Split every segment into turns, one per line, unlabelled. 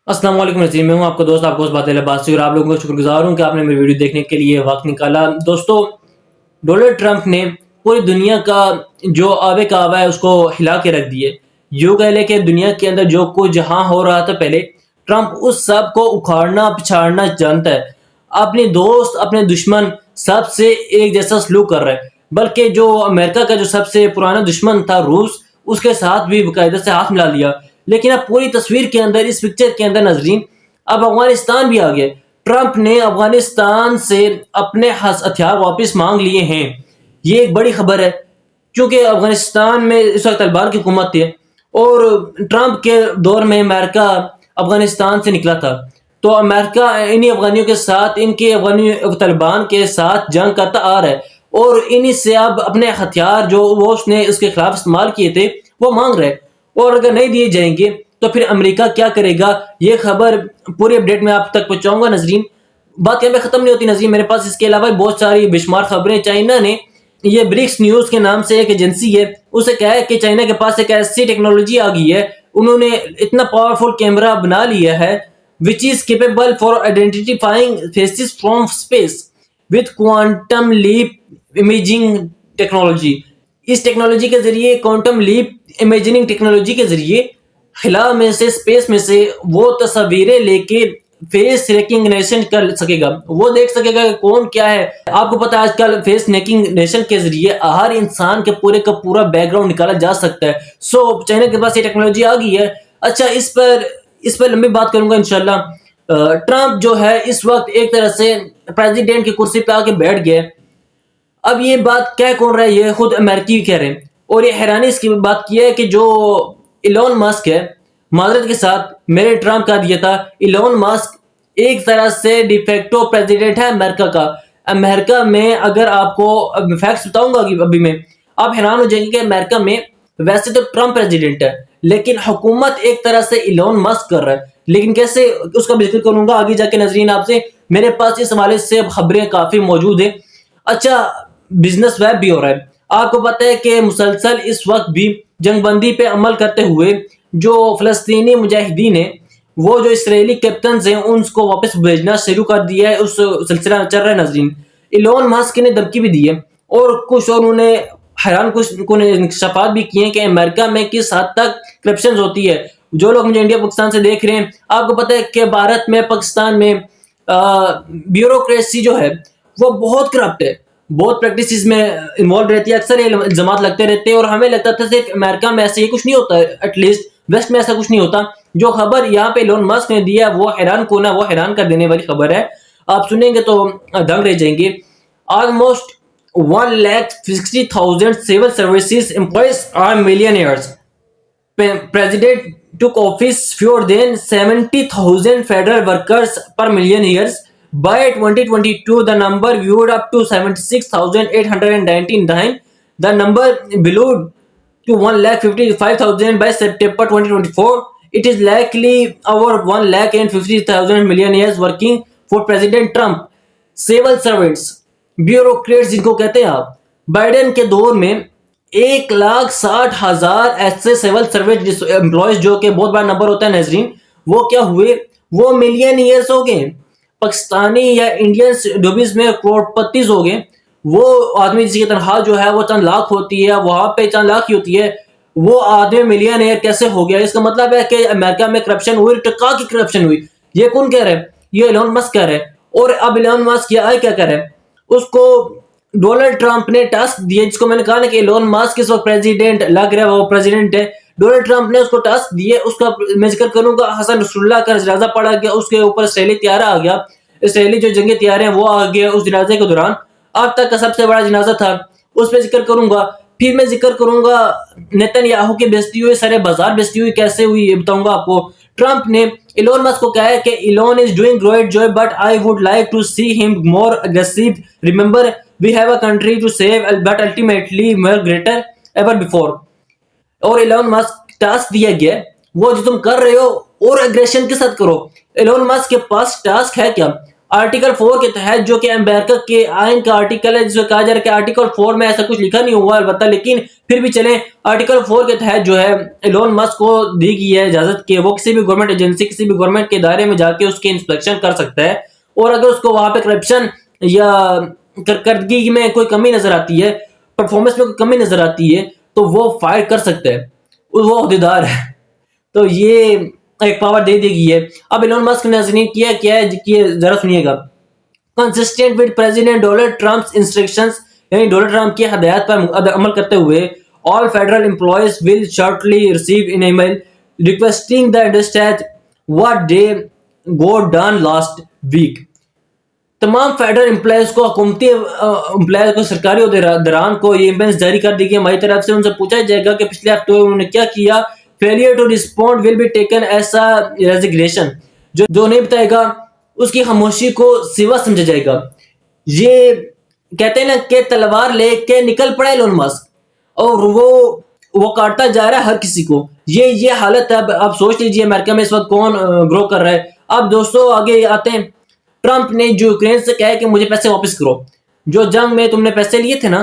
السلام علیکم نظرین، میں ہوں آپ کا دوست بادل عباسی اور آپ لوگوں کا شکر گزار ہوں کہ آپ نے میری ویڈیو دیکھنے کے لیے وقت نکالا۔ دوستو، ڈونلڈ ٹرمپ نے پوری دنیا کا جو آبے کعبہ ہے اس کو ہلا کے رکھ دیے۔ یوں کہہ لے کہ دنیا کے اندر جو کچھ جہاں ہو رہا تھا پہلے، ٹرمپ اس سب کو اکھاڑنا پچھاڑنا جانتا ہے۔ اپنے دوست اپنے دشمن سب سے ایک جیسا سلوک کر رہا ہے، بلکہ جو امریکہ کا جو سب سے پرانا دشمن تھا روس، اس کے ساتھ بھی باقاعدہ سے ہاتھ ملا لیا۔ لیکن اب پوری تصویر کے اندر، اس پکچر کے اندر ناظرین، اب افغانستان بھی آ گیا۔ ٹرمپ نے افغانستان سے اپنے ہتھیار واپس مانگ لیے ہیں۔ یہ ایک بڑی خبر ہے، کیونکہ افغانستان میں اس وقت طالبان کی حکومت ہے اور ٹرمپ کے دور میں امریکہ افغانستان سے نکلا تھا، تو امریکہ انہی افغانیوں کے ساتھ، ان کے افغانی طالبان کے ساتھ جنگ کرتا آ رہا ہے، اور انہی سے اب اپنے ہتھیار جو وہ اس نے اس کے خلاف استعمال کیے تھے وہ مانگ رہے، اور اگر نہیں دیے جائیں گے تو پھر امریکہ کیا کرے گا؟ یہ خبر پوری اپڈیٹ میں آپ تک پہنچاؤں گا ناظرین۔ بات یہاں پہ ختم نہیں ہوتی ناظرین، میرے پاس اس کے علاوہ بہت ساری بے شمار خبریں۔ چائنا نے، یہ برکس نیوز کے نام سے ایک ایجنسی ہے، اسے کہا ہے کہ چائنا کے پاس ایک ایسی ٹیکنالوجی آ گئی ہے، انہوں نے اتنا پاورفل کیمرہ بنا لیا ہے which is capable for identifying faces from space with quantum leap imaging technology۔ Us technology کے ذریعے، کوانٹم لیپ امیجننگ ٹیکنالوجی کے ذریعے، خلا میں سے، اسپیس میں سے وہ تصاویریں لے کے فیس ریکگنیشن کر سکے گا، وہ دیکھ سکے گا کہ کون کیا ہے۔ آپ کو پتا ہے آج کل فیس ریکگنیشن کے ذریعے ہر انسان کے پورے کا پورا بیک گراؤنڈ نکالا جا سکتا ہے۔ سو چائنا کے پاس یہ ٹیکنالوجی آ گئی ہے۔ اچھا، اس پر لمبی بات کروں گا انشاءاللہ۔ ٹرمپ جو ہے اس وقت ایک طرح سے پریزیڈنٹ کی کرسی پہ آ کے بیٹھ گیا۔ اب یہ بات کہہ کون رہا ہے؟ یہ خود امریکی کہہ رہے ہیں، اور یہ حیرانی اس کی بات کی ہے کہ جو ایلون ماسک ہے، معذرت کے ساتھ میں نے ٹرمپ کا دیا تھا، ایلون ماسک ایک طرح سے ڈی فیکٹو پریزیڈنٹ ہے امریکہ کا۔ امریکہ میں اگر آپ کو فیکٹس بتاؤں گا ابھی میں، آپ حیران ہو جائیں گے کہ امریکہ میں ویسے تو ٹرمپ پریزیڈنٹ ہے، لیکن حکومت ایک طرح سے ایلون ماسک کر رہا ہے۔ لیکن کیسے، اس کا بھی ذکر کروں گا آگے جا کے ناظرین آپ سے۔ میرے پاس اس حوالے سے خبریں کافی موجود ہیں۔ اچھا، بزنس ویب بھی ہو رہا ہے۔ آپ کو پتہ ہے کہ مسلسل اس وقت بھی جنگ بندی پہ عمل کرتے ہوئے جو فلسطینی مجاہدین ہیں، وہ جو اسرائیلی کیپٹنز ہیں، ان کو واپس بھیجنا شروع کر دیا ہے۔ اس سلسلہ چل رہا ہے ناظرین۔ ایلون ماسک نے دھمکی بھی دی ہے، اور کچھ اور انہوں نے حیران کن انکشافات بھی کیے ہیں کہ امریکہ میں کس حد تک کرپشن ہوتی ہے۔ جو لوگ مجھے انڈیا پاکستان سے دیکھ رہے ہیں، آپ کو پتہ ہے کہ بھارت میں، پاکستان میں بیوروکریسی جو ہے وہ بہت کرپٹ ہے، بہت پریکٹسز میں انوالو رہتی ہے، اکثر یہ الزامات لگتے رہتے ہیں، اور ہمیں لگتا تھا صرف امریکہ میں ایسے یہ کچھ نہیں ہوتا ہے، ایٹ لیسٹ ویسٹ میں ایسا کچھ نہیں ہوتا۔ جو خبر یہاں پہ ایلون ماسک نے دیا وہ حیران کن ہے، وہ حیران کر دینے والی خبر ہے۔ آپ سنیں گے تو دنگ رہ جائیں گے۔ Almost 1,60,000 civil services employees are millionaires. President took office fewer than 70,000 federal workers per million years. By 2022, the number viewed up to 76,899. The number ballooned to 1,55,000 by September 2024. It is likely over 1,50,000 millionaires working for President Trump. Civil servants, bureaucrats جن کو کہتے ہیں آپ، Biden کے دور میں 1,60,000 ایسے civil service employees, جو کہ بہت بڑا نمبر ہوتا ہے ناظرین، وہ کیا ہوئے؟ وہ ملین ایئرس ہو گئے۔ پاکستانی یا انڈینس ڈوبیز میں کروڑ پتیز ہو گئے۔ وہ آدمی جس کی تنخواہ جو ہے وہ چند لاکھ ہوتی ہے، وہاں پہ چند لاکھ ہی ہوتی ہے، وہ آدمی ملین ایئر کیسے ہو گیا؟ اس کا مطلب ہے کہ امریکہ میں کرپشن ہوئی، ٹکا کی کرپشن ہوئی۔ یہ کون کہہ رہے ہیں؟ یہ ایلون ماسک کہہ رہے ہیں۔ اور اب ایلون ماسک یہ آئے کیا کہہ رہے ہیں؟ اس کو ڈونلڈ ٹرمپ نے ٹاسک دیا، جس کو میں نے کہا نا کہ ایلون ماسک اس وقت پریزیڈنٹ لگ رہا ہے، وہ پریزیڈنٹ ہے۔ ڈونلڈ ٹرمپ نے اس کو ٹاسک دیے، اس کا میں ذکر کروں گا۔ حسن نصر اللہ کا جنازہ پڑا گیا، اس کے اوپر اسرائیلی طیارہ آ گیا، اسرائیلی جو جنگی طیارے ہیں وہ آ گئے اس جنازے کے دوران۔ اب تک کا سب سے بڑا جنازہ تھا، اس پہ ذکر کروں گا۔ پھر میں ذکر کروں گا نیتن یاہو کی بیزتی ہوئی، سارے بازار بیزتی ہوئی کیسے ہوئی، یہ بتاؤں گا آپ کو۔ ٹرمپ نے ایلون ماسک کو کہا ہے کہ Elon is doing great job but I would like to see him more aggressive. Remember, we have a country to save but ultimately more greater ever before. اور ایلون ماسک ٹاسک دیا گیا، وہ جو تم کر رہے ہو اور اگریشن کے ساتھ کرو۔ ایلون ماسک کے پاس ٹاسک ہے کیا؟ آرٹیکل 4 کے تحت جو کہ امریکہ کے آئین کا آرٹیکل ہے، جس میں کہا جا رہا ہے کہ آرٹیکل 4 میں ایسا کچھ لکھا نہیں ہوا البتہ، لیکن پھر بھی چلیں آرٹیکل 4 کے تحت جو ہے ایلون مسک کو دی گئی ہے اجازت کہ وہ کسی بھی گورنمنٹ ایجنسی، کسی بھی گورنمنٹ کے ادارے میں جا کے اس کی انسپیکشن کر سکتا ہے، اور اگر اس کو وہاں پہ کرپشن یا کارکردگی میں کوئی کمی نظر آتی ہے، پرفارمنس میں کوئی کمی نظر آتی ہے، تو وہ فائر کر سکتا ہے، وہ عہدیدار ہے۔ تو یہ ایک پاور دے دی گئی ہے۔ اب ایلون مسک نے ناظرین کیا ہے کہ ذرا سنیے گا، consistent with president Donald Trump's instructions, یعنی ڈونلڈ ٹرمپ کی ہدایات پر عمل کرتے ہوئے all federal employees will shortly receive an email requesting the understand what they got done last week۔ تمام فیڈرل امپلائیز کو، حکومتی امپلائیز کو، سرکاری عہدیداران کو یہ ایمیلز جاری کر دی گئی ہماری طرف سے، ان سے پوچھا جائے گا کہ پچھلے ہفتے انہوں نے کیا کیا۔ Failure to respond will be taken as a resignation, جو نہیں بتائے گا اس کی خاموشی کو سوا سمجھا جائے گا۔ یہ کہتے ہیں نا کہ تلوار لے کے نکل پڑے ایلون مسک، اور وہ کاٹتا جا رہا ہے ہر کسی کو۔ یہ حالت ہے۔ اب سوچ لیجئے امریکہ میں اس وقت کون گرو کر رہا ہے۔ اب دوستو آگے آتے ہیں، ٹرمپ نے جو یوکرین سے کہا ہے کہ مجھے پیسے واپس کرو، جو جنگ میں تم نے پیسے لیے تھے نا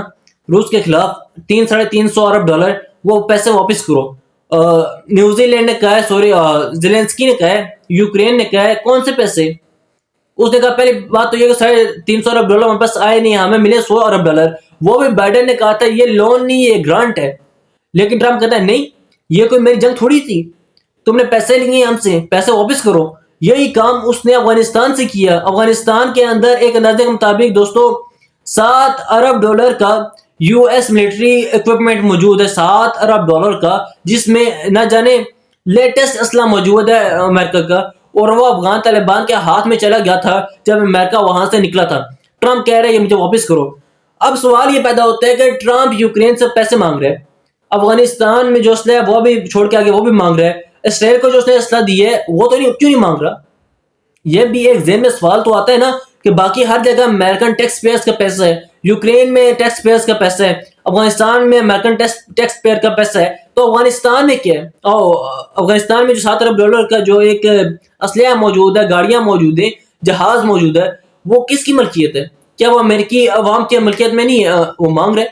روس کے خلاف 300-350 ارب ڈالر، وہ پیسے واپس کرو۔ نیوزی لینڈ نے کہا ہے، زیلنسکی نے کہا ہے، یوکرین نے کہا ہے، کون سے پیسے؟ اس نے کہا پہلی بات تو یہ کہ 350 ارب ڈالر ہمارے پاس آئے نہیں، ہمیں ملے 100 ارب ڈالر۔ وہ بھی بائیڈن نے کہا تھا یہ لون نہیں، یہ گرانٹ ہے، لیکن ٹرمپ کہتا ہے نہیں، یہ کوئی میری جنگ تھوڑی تھی، تم نے پیسے لیے ہم سے، پیسے واپس کرو۔ یہی کام اس نے افغانستان سے کیا۔ افغانستان کے اندر ایک اندازے کے مطابق دوستو 7 ارب ڈالر کا یو ایس ملٹری ایکوپمنٹ موجود ہے، 7 ارب ڈالر کا، جس میں نہ جانے لیٹسٹ اسلحہ موجود ہے امریکہ کا، اور وہ افغان طالبان کے ہاتھ میں چلا گیا تھا جب امریکہ وہاں سے نکلا تھا۔ ٹرمپ کہہ رہے ہیں یہ مجھے واپس کرو۔ اب سوال یہ پیدا ہوتا ہے کہ ٹرمپ یوکرین سے پیسے مانگ رہے ہیں، افغانستان میں جو اسلحہ ہے وہ بھی چھوڑ کے آگے وہ بھی مانگ رہے ہیں، اسرائیل کو جو اس نے اسلحہ دی ہے وہ تو کیوں نہیں مانگ رہا؟ یہ بھی ایک ذہن میں سوال تو آتا ہے نا کہ باقی ہر جگہ امریکن ٹیکس پیئرز کا پیسہ ہے، یوکرین میں ٹیکس پیئرز کا پیسہ ہے، افغانستان میں امریکن ٹیکس پیئر کا پیسہ ہے، تو افغانستان میں کیا ہے؟ افغانستان میں جو 7 ارب ڈالر کا جو ایک اسلحہ موجود ہے، گاڑیاں موجود ہیں، جہاز موجود ہے، وہ کس کی ملکیت ہے؟ کیا وہ امریکی عوام کی ملکیت میں نہیں ہے؟ وہ مانگ رہے،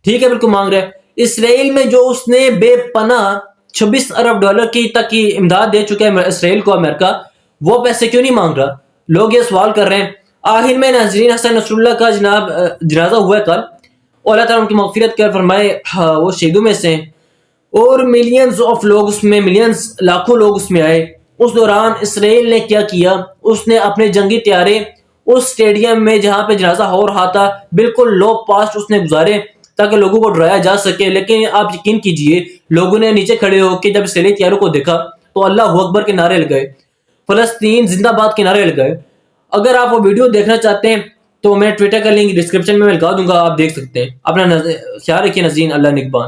ٹھیک ہے بالکل مانگ رہے۔ اسرائیل میں جو اس نے بے پناہ 26 ارب ڈالر کی تک کی امداد دے چکا ہے اسرائیل کو امریکہ، وہ پیسے کیوں نہیں مانگ رہا؟ لوگ یہ سوال کر رہے ہیں۔ آخر میں ناظرین، حسن نصر اللہ کا جنازہ ہوا ہے کل، اور اللہ تعالیٰ ان کی مغفرت کر فرمائے، وہ شہیدوں میں سے ہیں، اور ملینز آف لوگ اس میں، ملینز لاکھوں لوگ اس میں آئے۔ اس دوران اسرائیل نے کیا کیا؟ اس نے اپنے جنگی طیارے اس سٹیڈیم میں جہاں پہ جنازہ ہو رہا تھا بالکل لو پاسٹ اس نے گزارے تاکہ لوگوں کو ڈرایا جا سکے، لیکن آپ یقین کیجئے لوگوں نے نیچے کھڑے ہو کے جب اسرائیلی طیاروں کو دیکھا تو اللہ اکبر کے نعرے لگائے، فلسطین زندہ باد کے نعرے لگائے۔ اگر آپ وہ ویڈیو دیکھنا چاہتے ہیں تو میں ٹویٹر کا لنک ڈسکرپشن میں لگا دوں گا، آپ دیکھ سکتے ہیں۔ اپنا خیال رکھیے ناظرین، اللہ نگہبان۔